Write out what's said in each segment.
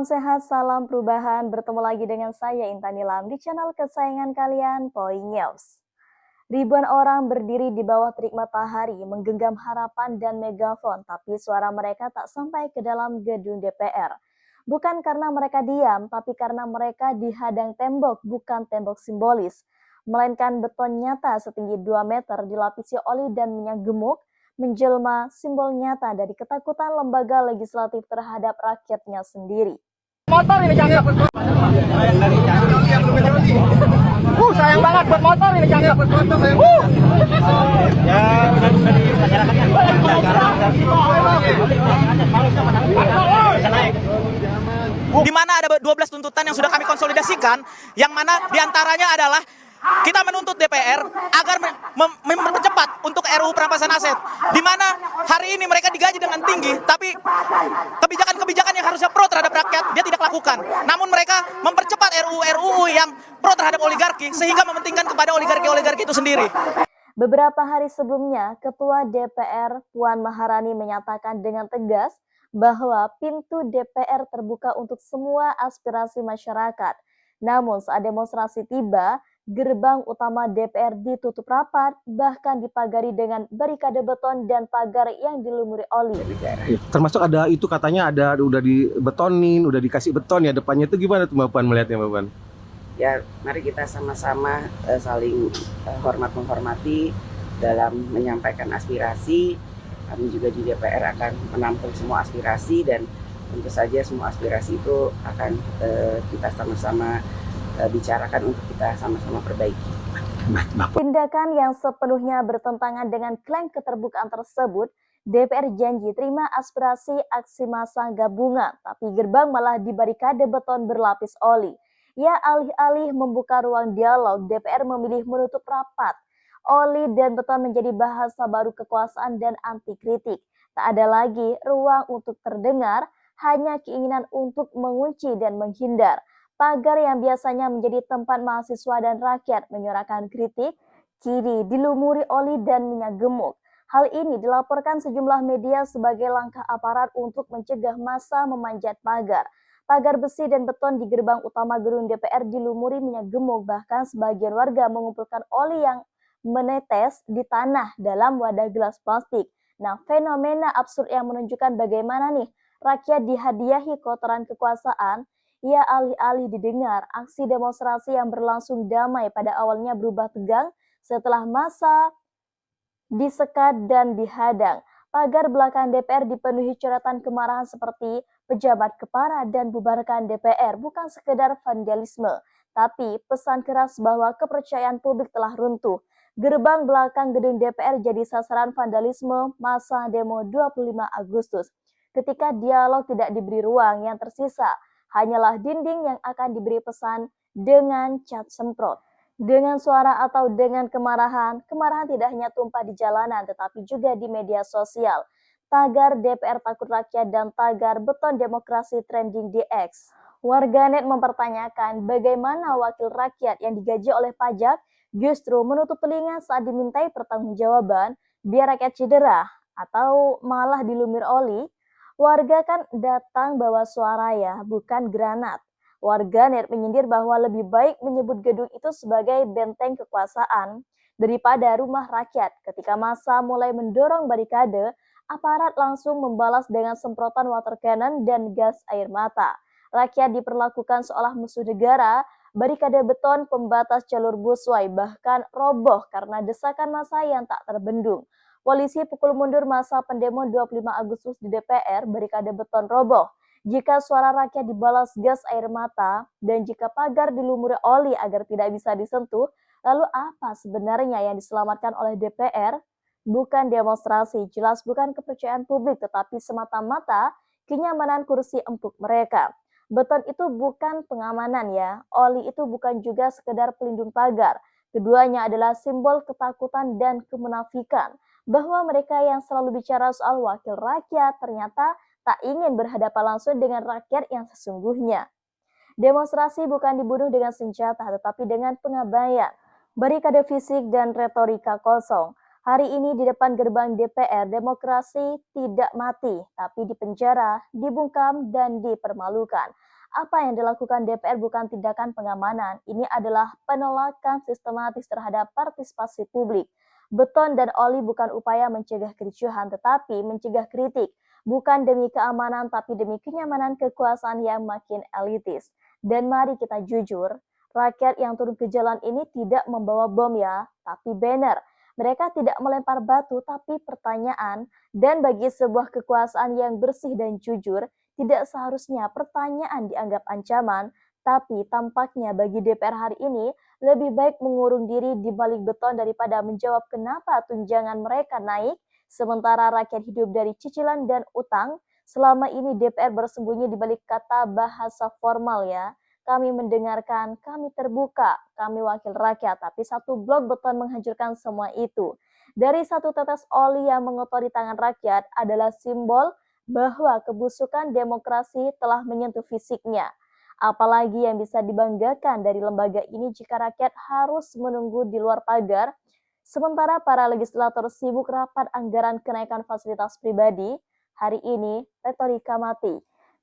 Salam sehat, salam perubahan. Bertemu lagi dengan saya Intan Nilam di channel kesayangan kalian, Point News. Ribuan orang berdiri di bawah terik matahari menggenggam harapan dan megafon, tapi suara mereka tak sampai ke dalam gedung DPR. Bukan karena mereka diam, tapi karena mereka dihadang tembok, bukan tembok simbolis, melainkan beton nyata setinggi 2 meter dilapisi oli dan minyak gemuk, menjelma simbol nyata dari ketakutan lembaga legislatif terhadap rakyatnya sendiri. Motor ini cakep. Sayang banget buat motor ini cakep. Di mana ada 12 tuntutan yang sudah kami konsolidasikan, yang mana diantaranya adalah kita menuntut DPR agar mempercepat untuk RUU perampasan aset, di mana hari ini mereka digaji dengan tinggi, tapi kebijakan-kebijakan yang harusnya pro terhadap rakyat dia tidak lakukan. Namun mereka mempercepat RUU yang pro terhadap oligarki sehingga mementingkan kepada oligarki itu sendiri. Beberapa hari sebelumnya, Ketua DPR Puan Maharani menyatakan dengan tegas bahwa pintu DPR terbuka untuk semua aspirasi masyarakat. Namun saat demonstrasi tiba, gerbang utama DPR ditutup rapat, bahkan dipagari dengan barikade beton dan pagar yang dilumuri oli. Termasuk ada itu katanya udah dibetonin, udah dikasih beton ya depannya, itu gimana tuh Mbak Puan melihatnya Mbak Puan? Ya, mari kita sama-sama saling hormat menghormati dalam menyampaikan aspirasi. Kami juga di DPR akan menampung semua aspirasi dan tentu saja semua aspirasi itu akan kita sama-sama bicarakan untuk kita sama-sama perbaiki. Tindakan yang sepenuhnya bertentangan dengan klaim keterbukaan tersebut, DPR janji terima aspirasi aksi massa gabungan, tapi gerbang malah dibarikade beton berlapis oli. Ya, alih-alih membuka ruang dialog, DPR memilih menutup rapat. Oli dan beton menjadi bahasa baru kekuasaan dan anti kritik. Tak ada lagi ruang untuk terdengar, hanya keinginan untuk mengunci dan menghindar. Pagar yang biasanya menjadi tempat mahasiswa dan rakyat menyuarakan kritik, kini dilumuri oli dan minyak gemuk. Hal ini dilaporkan sejumlah media sebagai langkah aparat untuk mencegah massa memanjat pagar. Pagar besi dan beton di gerbang utama gedung DPR dilumuri minyak gemuk, bahkan sebagian warga mengumpulkan oli yang menetes di tanah dalam wadah gelas plastik. Nah, fenomena absurd yang menunjukkan bagaimana nih rakyat dihadiahi kotoran kekuasaan. Ya, alih-alih didengar, aksi demonstrasi yang berlangsung damai pada awalnya berubah tegang setelah massa disekat dan dihadang. Pagar belakang DPR dipenuhi coretan kemarahan seperti pejabat kepala dan bubarkan DPR, bukan sekedar vandalisme, tapi pesan keras bahwa kepercayaan publik telah runtuh. Gerbang belakang gedung DPR jadi sasaran vandalisme massa demo 25 Agustus. Ketika dialog tidak diberi ruang, yang tersisa hanyalah dinding yang akan diberi pesan dengan cat semprot. Dengan suara atau dengan kemarahan tidak hanya tumpah di jalanan tetapi juga di media sosial. Tagar DPR takut rakyat dan tagar beton demokrasi trending di X. Warganet mempertanyakan bagaimana wakil rakyat yang digaji oleh pajak justru menutup telinga saat dimintai pertanggungjawaban biar rakyat cedera atau malah dilumir oli. Warga kan datang bawa suara ya, bukan granat. Warganet menyindir bahwa lebih baik menyebut gedung itu sebagai benteng kekuasaan daripada rumah rakyat. Ketika massa mulai mendorong barikade, aparat langsung membalas dengan semprotan water cannon dan gas air mata. Rakyat diperlakukan seolah musuh negara, barikade beton pembatas jalur busway bahkan roboh karena desakan massa yang tak terbendung. Polisi pukul mundur massa pendemo 25 Agustus di DPR, barikade beton roboh. Jika suara rakyat dibalas gas air mata dan jika pagar dilumuri oli agar tidak bisa disentuh, lalu apa sebenarnya yang diselamatkan oleh DPR? Bukan demonstrasi, jelas bukan kepercayaan publik, tetapi semata-mata kenyamanan kursi empuk mereka. Beton itu bukan pengamanan ya, oli itu bukan juga sekedar pelindung pagar. Keduanya adalah simbol ketakutan dan kemunafikan. Bahwa mereka yang selalu bicara soal wakil rakyat ternyata tak ingin berhadapan langsung dengan rakyat yang sesungguhnya. Demonstrasi bukan dibunuh dengan senjata, tetapi dengan pengabaian, barikade fisik dan retorika kosong. Hari ini di depan gerbang DPR, demokrasi tidak mati, tapi dipenjara, dibungkam, dan dipermalukan. Apa yang dilakukan DPR bukan tindakan pengamanan, ini adalah penolakan sistematis terhadap partisipasi publik. Beton dan oli bukan upaya mencegah kericuhan, tetapi mencegah kritik. Bukan demi keamanan, tapi demi kenyamanan kekuasaan yang makin elitis. Dan mari kita jujur, rakyat yang turun ke jalan ini tidak membawa bom ya, tapi banner. Mereka tidak melempar batu, tapi pertanyaan. Dan bagi sebuah kekuasaan yang bersih dan jujur, tidak seharusnya pertanyaan dianggap ancaman, tapi tampaknya bagi DPR hari ini, lebih baik mengurung diri di balik beton daripada menjawab kenapa tunjangan mereka naik, sementara rakyat hidup dari cicilan dan utang. Selama ini DPR bersembunyi di balik kata bahasa formal ya. Kami mendengarkan, kami terbuka, kami wakil rakyat, tapi satu blok beton menghancurkan semua itu. Dari satu tetes oli yang mengotori tangan rakyat adalah simbol bahwa kebusukan demokrasi telah menyentuh fisiknya. Apalagi yang bisa dibanggakan dari lembaga ini jika rakyat harus menunggu di luar pagar, sementara para legislator sibuk rapat anggaran kenaikan fasilitas pribadi. Hari ini retorika mati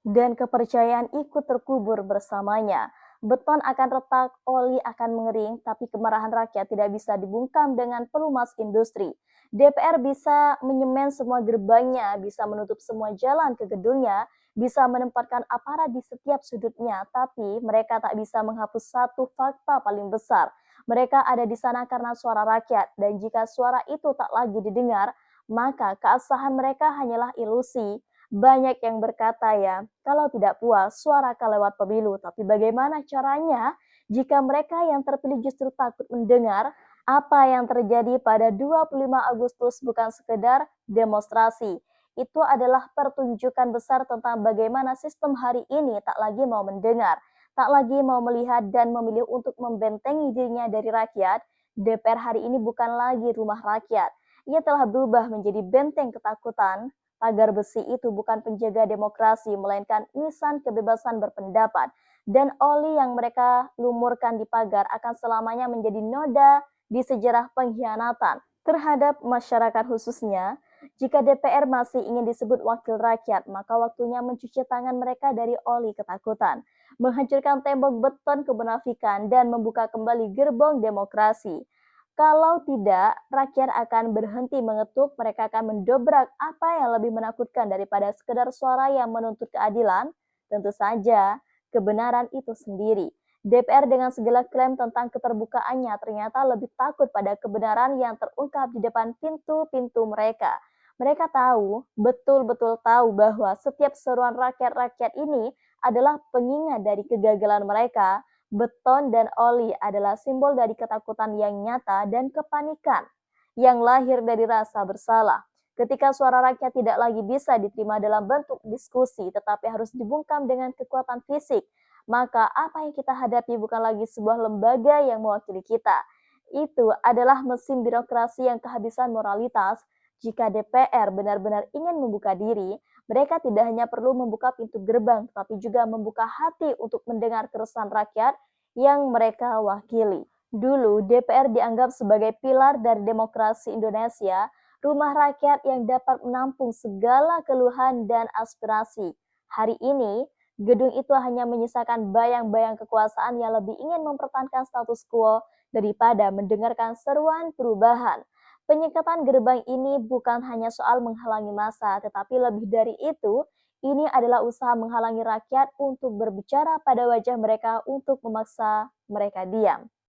dan kepercayaan ikut terkubur bersamanya. Beton akan retak, oli akan mengering, tapi kemarahan rakyat tidak bisa dibungkam dengan pelumas industri. DPR bisa menyemen semua gerbangnya, bisa menutup semua jalan ke gedungnya, bisa menempatkan aparat di setiap sudutnya, tapi mereka tak bisa menghapus satu fakta paling besar. Mereka ada di sana karena suara rakyat, dan jika suara itu tak lagi didengar, maka keabsahan mereka hanyalah ilusi. Banyak yang berkata ya, kalau tidak puas suara akan lewat pemilu, tapi bagaimana caranya jika mereka yang terpilih justru takut mendengar? Apa yang terjadi pada 25 Agustus bukan sekedar demonstrasi. Itu adalah pertunjukan besar tentang bagaimana sistem hari ini tak lagi mau mendengar, tak lagi mau melihat dan memilih untuk membentengi dirinya dari rakyat. DPR hari ini bukan lagi rumah rakyat. Ia telah berubah menjadi benteng ketakutan. Pagar besi itu bukan penjaga demokrasi, melainkan nisan kebebasan berpendapat. Dan oli yang mereka lumurkan di pagar akan selamanya menjadi noda di sejarah pengkhianatan terhadap masyarakat khususnya. Jika DPR masih ingin disebut wakil rakyat, maka waktunya mencuci tangan mereka dari oli ketakutan, menghancurkan tembok beton kemunafikan, dan membuka kembali gerbong demokrasi. Kalau tidak, rakyat akan berhenti mengetuk, mereka akan mendobrak. Apa yang lebih menakutkan daripada sekedar suara yang menuntut keadilan? Tentu saja, kebenaran itu sendiri. DPR dengan segala klaim tentang keterbukaannya ternyata lebih takut pada kebenaran yang terungkap di depan pintu-pintu mereka. Mereka tahu, betul-betul tahu bahwa setiap seruan rakyat-rakyat ini adalah pengingat dari kegagalan mereka. Beton dan oli adalah simbol dari ketakutan yang nyata dan kepanikan yang lahir dari rasa bersalah. Ketika suara rakyat tidak lagi bisa diterima dalam bentuk diskusi, tetapi harus dibungkam dengan kekuatan fisik, maka apa yang kita hadapi bukan lagi sebuah lembaga yang mewakili kita. Itu adalah mesin birokrasi yang kehabisan moralitas. Jika DPR benar-benar ingin membuka diri, mereka tidak hanya perlu membuka pintu gerbang, tapi juga membuka hati untuk mendengar keresahan rakyat yang mereka wakili. Dulu, DPR dianggap sebagai pilar dari demokrasi Indonesia, rumah rakyat yang dapat menampung segala keluhan dan aspirasi. Hari ini, gedung itu hanya menyisakan bayang-bayang kekuasaan yang lebih ingin mempertahankan status quo daripada mendengarkan seruan perubahan. Penyekatan gerbang ini bukan hanya soal menghalangi massa, tetapi lebih dari itu, ini adalah usaha menghalangi rakyat untuk berbicara pada wajah mereka untuk memaksa mereka diam.